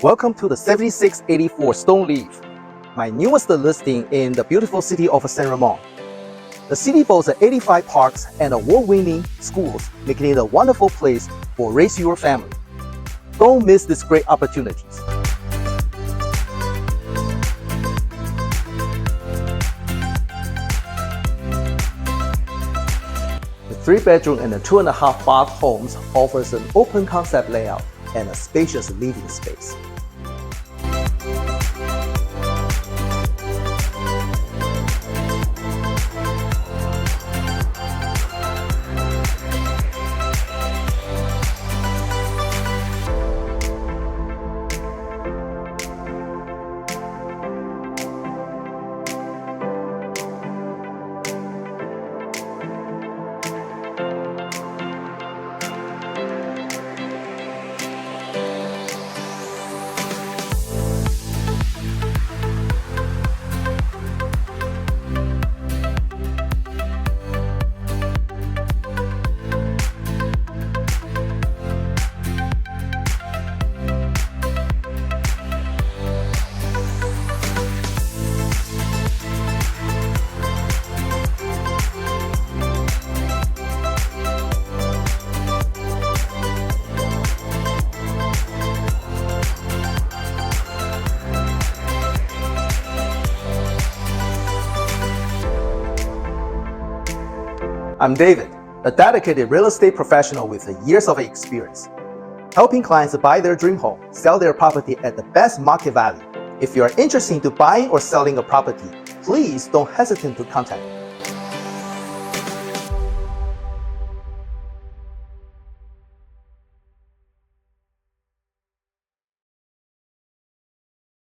Welcome to the 7684 Stone Leaf, my newest listing in the beautiful city of San Ramon. The city boasts 85 parks and award-winning schools, making it a wonderful place for raise your family. Don't miss these great opportunities. The 3-bedroom and 2.5-bath homes offers an open concept layout and a spacious living space. I'm David, a dedicated real estate professional with years of experience, helping clients buy their dream home, sell their property at the best market value. If you are interested in buying or selling a property, please don't hesitate to contact me.